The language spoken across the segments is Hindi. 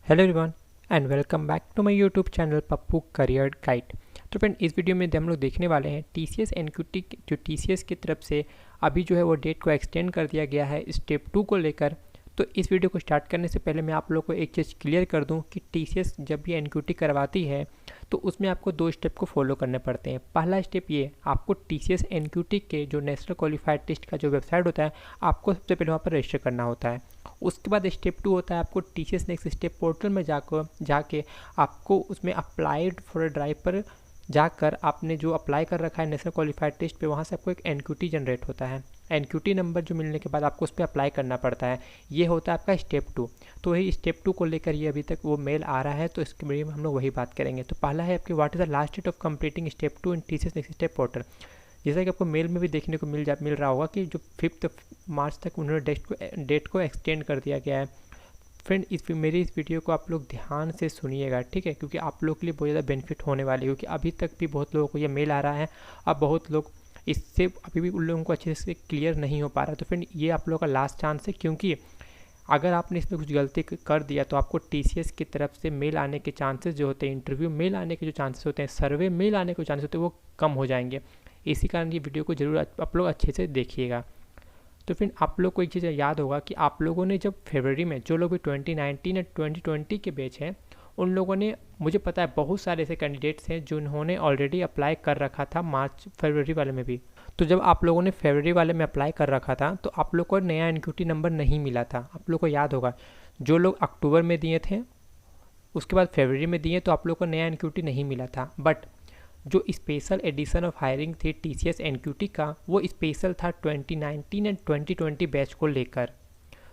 Hello everyone and welcome back to my YouTube channel Pappu career guide. तो फ्रेंड, इस वीडियो में हम लोग देखने वाले हैं टीसीएस एनक्यूटी जो टीसीएस की तरफ से अभी जो है वो डेट को एक्सटेंड कर दिया गया है स्टेप 2 को लेकर। तो इस वीडियो को स्टार्ट करने से पहले मैं आप लोग को एक चीज़ क्लियर कर दूं कि टीसीएस जब भी एनक्यूटी करवाती है तो उसमें आपको 2 स्टेप को फॉलो करने पड़ते हैं। पहला स्टेप ये, आपको टीसीएस एनक्यूटी के जो नेशनल क्वालिफाइड टेस्ट का जो वेबसाइट होता है आपको सबसे पहले वहाँ पर रजिस्टर करना होता है। उसके बाद स्टेप 2 होता है आपको टीसीएस नेक्स्ट स्टेप पोर्टल में जाके आपको उसमें अप्लाइड फॉर ड्राइव पर जाकर आपने जो अप्लाई कर रखा है नेशनल क्वालिफाइड टेस्ट पे, वहाँ से आपको एक एनक्यूटी जनरेट होता है। एनक्यूटी नंबर जो मिलने के बाद आपको उस पर अप्लाई करना पड़ता है। ये होता है आपका स्टेप 2। तो वही स्टेप 2 को लेकर ये अभी तक वो मेल आ रहा है, तो इसके बारे में हम लोग वही बात करेंगे। तो पहला है आपके what is the last date of completing step 2 in TCS next step portal. जैसा कि आपको मेल में भी देखने को मिल रहा होगा कि जो 5 मार्च तक उन्होंने डेट को एक्सटेंड कर दिया गया है। फ्रेंड, मेरी इस वीडियो को आप लोग ध्यान से सुनिएगा, ठीक है, क्योंकि आप लोग के लिए बहुत ज़्यादा बेनिफिट होने वाली है। क्योंकि अभी तक भी बहुत लोगों को ये मेल आ रहा है, अब बहुत लोग इससे अभी भी उन लोगों को अच्छे से क्लियर नहीं हो पा रहा। तो फ्रेंड, ये आप लोगों का लास्ट चांस है, क्योंकि अगर आपने इसमें कुछ गलती कर दिया तो आपको टीसीएस की तरफ से मेल आने के चांसेस जो होते हैं, इंटरव्यू मेल आने के जो चांसेस होते हैं, सर्वे मेल आने के चांसेस होते हैं, वो कम हो जाएंगे। इसी कारण ये वीडियो को जरूर आप लोग अच्छे से देखिएगा। तो फिर आप लोग को एक चीज़ याद होगा कि आप लोगों ने जब फरवरी में, जो लोग भी 2019 और 2020 के बैच हैं, उन लोगों ने, मुझे पता है बहुत सारे ऐसे कैंडिडेट्स हैं जिन्होंने ऑलरेडी अप्लाई कर रखा था फरवरी वाले में भी। तो जब आप लोगों ने फरवरी वाले में अप्लाई कर रखा था तो आप लोग को नया एनक्यूटी नंबर नहीं मिला था। आप लोग को याद होगा, जो लोग अक्टूबर में दिए थे उसके बाद फरवरी में दिए तो आप लोग को नया एनक्यूटी नहीं मिला था। बट जो स्पेशल एडिशन ऑफ हायरिंग थी टीसीएस एनक्यूटी का, वो स्पेशल था 2019 एंड 2020 बैच को लेकर।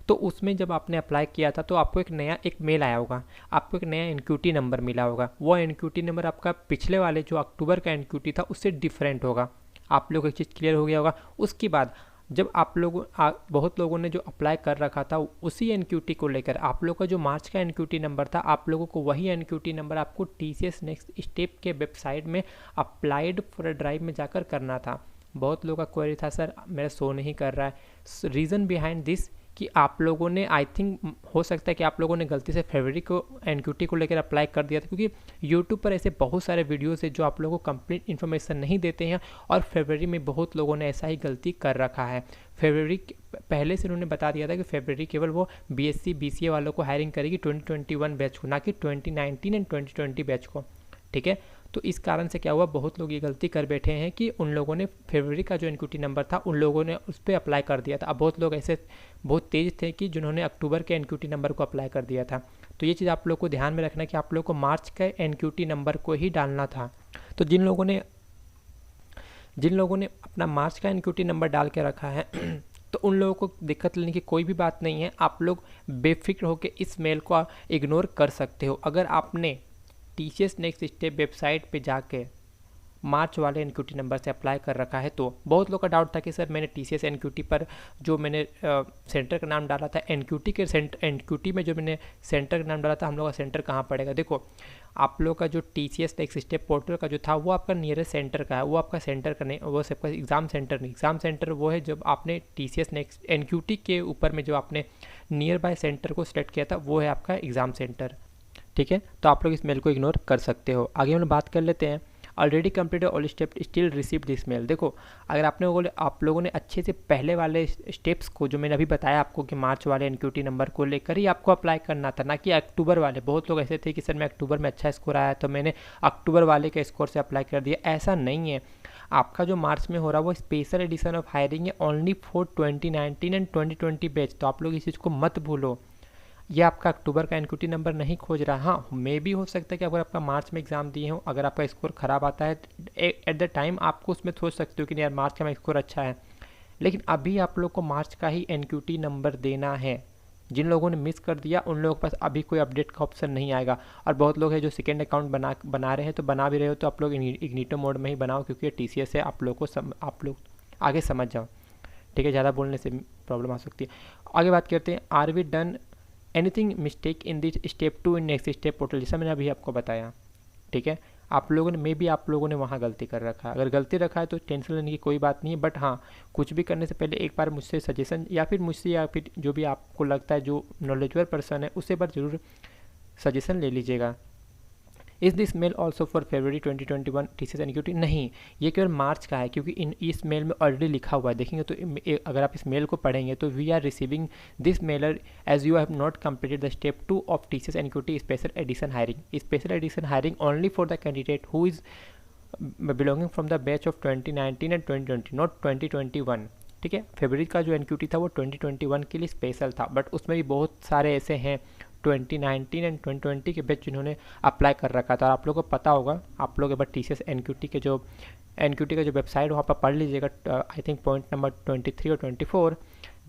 तो उसमें जब आपने अप्लाई किया था तो आपको एक मेल आया होगा, आपको एक नया एनक्यूटी नंबर मिला होगा। वो एनक्यूटी नंबर आपका पिछले वाले जो अक्टूबर का एनक्यूटी था उससे डिफरेंट होगा। आप लोग एक चीज़ क्लियर हो गया होगा। उसके बाद जब आप लोग बहुत लोगों ने जो अप्लाई कर रखा था उसी एनक्यूटी को लेकर, आप लोग का जो मार्च का एनक्यूटी नंबर था, आप लोगों को वही एनक्यूटी नंबर आपको टीसीएस नेक्स्ट स्टेप के वेबसाइट में अप्लाइड फॉर ड्राइव में जाकर करना था। बहुत लोगों का क्वेरी था, सर मेरा शो नहीं कर रहा है। रीज़न बिहाइंड दिस कि आप लोगों ने, आई थिंक हो सकता है कि आप लोगों ने गलती से फरवरी को एनक्यूटी को लेकर अप्लाई कर दिया था, क्योंकि यूट्यूब पर ऐसे बहुत सारे वीडियोस है जो आप लोगों को कंप्लीट इन्फॉर्मेशन नहीं देते हैं, और फरवरी में बहुत लोगों ने ऐसा ही गलती कर रखा है। फरवरी पहले से उन्होंने बता दिया था कि फरवरी केवल वो बीएससी बीसीए वालों को हायरिंग करेगी 2021 बैच को, ना कि 2019 एंड 2020 बैच को, ठीक है। तो इस कारण से क्या हुआ, बहुत लोग ये गलती कर बैठे हैं कि उन लोगों ने फरवरी का जो एनक्यूटी नंबर था उन लोगों ने उस पर अप्लाई कर दिया था। अब बहुत लोग ऐसे बहुत तेज थे कि जिन्होंने अक्टूबर के एनक्यूटी नंबर को अप्लाई कर दिया था। तो ये चीज़ आप लोग को ध्यान में रखना कि आप लोग को मार्च के एनक्यूटी नंबर को ही डालना था। तो जिन लोगों ने अपना मार्च का एनक्यूटी नंबर डाल के रखा है तो उन लोगों को दिक्कत लेने की कोई भी बात नहीं है। आप लोग बेफिक्र होकर इस मेल को इग्नोर कर सकते हो। अगर आपने टीसीएस नेक्स्ट स्टेप वेबसाइट पे जाके मार्च वाले एनक्यूटी नंबर से अप्लाई कर रखा है, तो बहुत लोग का डाउट था कि सर मैंने टीसीएस एनक्यूटी पर जो मैंने सेंटर का नाम डाला था, एनक्यूटी में जो मैंने सेंटर का नाम डाला था, हम लोग का सेंटर कहाँ पड़ेगा। देखो, आप लोग का जो टीसीएस नेक्स्ट स्टेप पोर्टल का जो था वो आपका नियरेस्ट सेंटर का है, वो आपका सेंटर का नहीं, वो सबका एग्ज़ाम सेंटर नहीं। एग्ज़ाम सेंटर वो है जब आपने टीसीएस नेक्स्ट एनक्यूटी के ऊपर में जो आपने नियर बाय सेंटर को सिलेक्ट किया था, वो है आपका एग्ज़ाम सेंटर, ठीक है। तो आप लोग इस मेल को इग्नोर कर सकते हो। आगे हम लोग बात कर लेते हैं, already completed all step still receive this mail. देखो, अगर आप लोगों ने अच्छे से पहले वाले स्टेप्स को, जो मैंने अभी बताया आपको कि मार्च वाले एनक्यूटी नंबर को लेकर ही आपको अप्लाई करना था, ना कि अक्टूबर वाले। बहुत लोग ऐसे थे कि सर मैं अक्टूबर में अच्छा स्कोर आया तो मैंने अक्टूबर वाले के स्कोर से अप्लाई कर दिया। ऐसा नहीं है। आपका जो मार्च में हो रहा है वो स्पेशल एडिशन ऑफ हायरिंग है, ओनली फॉर 2019 एंड 2020 बैच। तो आप लोग इस चीज़ को मत भूलो। ये आपका अक्टूबर का एनक्यूटी नंबर नहीं खोज रहा। हाँ, मे भी हो सकता है कि अगर आपका मार्च में एग्जाम दिए हो, अगर आपका स्कोर ख़राब आता है एट द टाइम आपको उसमें सोच सकते हो कि यार मार्च का मेरा स्कोर अच्छा है, लेकिन अभी आप लोग को मार्च का ही एनक्यूटी नंबर देना है। जिन लोगों ने मिस कर दिया उन लोगों के पास अभी कोई अपडेट का ऑप्शन नहीं आएगा। और बहुत लोग हैं जो सेकेंड अकाउंट बना रहे हैं, तो बना भी रहे हो तो आप लोग इग्निटो मोड में ही बनाओ, क्योंकि टीसीएस है। आप लोग आगे समझ जाओ, ठीक है। ज़्यादा बोलने से प्रॉब्लम आ सकती है। आगे बात करते हैं, are we done anything mistake in this step 2 in next step portal, जैसा मैंने अभी आपको बताया, ठीक है। आप लोगों ने, मे बी आप लोगों ने वहाँ गलती कर रखा है। अगर गलती रखा है तो टेंशन लेने की कोई बात नहीं है। बट हाँ, कुछ भी करने से पहले एक बार मुझसे सजेशन, या फिर जो भी आपको लगता है जो नॉलेजेबल पर्सन है, उससे बार ज़रूर सजेशन ले लीजिएगा। इस this mail also for February 2021 TCS NQT? नहीं, ये केवल मार्च का है, क्योंकि इस मेल में ऑलरेडी लिखा हुआ है। देखेंगे तो अगर आप इस मेल को पढ़ेंगे तो we are receiving this mailer as you have not completed the step 2 of TCS NQT special edition hiring. Special edition hiring only for the candidate who is belonging from the batch of 2019 and 2020, not 2021। ठीक है, फरवरी का जो NQT था वो 2021 के लिए स्पेशल था, बट उसमें भी बहुत सारे ऐसे हैं 2019 एंड 2020 के बैच जिन्होंने अप्लाई कर रखा था। और आप लोगों को पता होगा, आप लोग एक बार TCS NQT के जो NQT का जो वेबसाइट वहाँ पर पढ़ लीजिएगा, आई थिंक पॉइंट नंबर 23 और 24।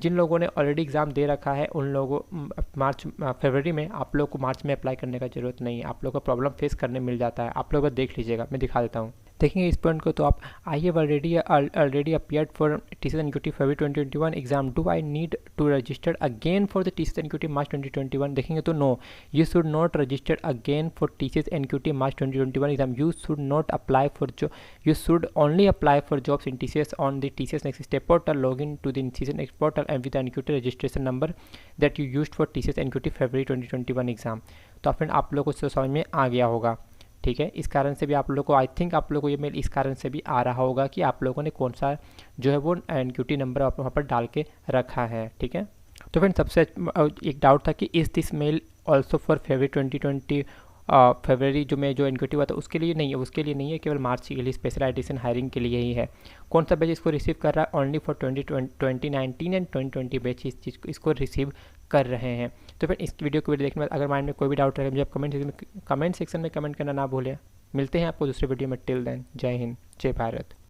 जिन लोगों ने ऑलरेडी एग्ज़ाम दे रखा है उन लोगों फरवरी में, आप लोग को मार्च में अप्लाई करने का ज़रूरत नहीं है, आप लोग को प्रॉब्लम फेस करने मिल जाता है। आप लोग देख लीजिएगा, मैं दिखा देता हूँ। देखेंगे इस पॉइंट को तो आप, I have already appeared for TCS NQT February 2021 exam, do I need to register again for the TCS NQT March 2021? देखेंगे तो no, you should not register again for TCS NQT March 2021 exam. You should not apply for you should only apply for jobs in TCS on the TCS Nextstep portal. Log in to the TCS Next portal and with the NQT registration number that you used for TCS NQT February 2021 exam. तो फ्रेंड आप लोगों को समझ में आ गया होगा। ठीक है, इस कारण से भी आप लोग को, आई थिंक आप लोग को ये मेल इस कारण से भी आ रहा होगा कि आप लोगों ने कौन सा जो है वो NQT नंबर वहाँ पर डाल के रखा है। ठीक है, तो फ्रेंड सबसे एक डाउट था कि इस दिस मेल ऑल्सो फॉर फरवरी 2020 फरवरी जो में जो NQT हुआ था उसके लिए नहीं है, उसके लिए नहीं है, केवल मार्च के लिए स्पेशल एडिशन हायरिंग के लिए ही है। कौन सा बैच इसको रिसीव कर रहा है? ओनली फॉर 2019 एंड 2020 बैच इस चीज़ को इसको रिसीव कर रहे हैं। तो फिर इस वीडियो को देखने के बाद अगर माइंड में कोई भी डाउट रहे मुझे कमेंट सेक्शन में कमेंट करना ना भूलें। मिलते हैं आपको दूसरे वीडियो में। टिल देन, जय हिंद, जय भारत।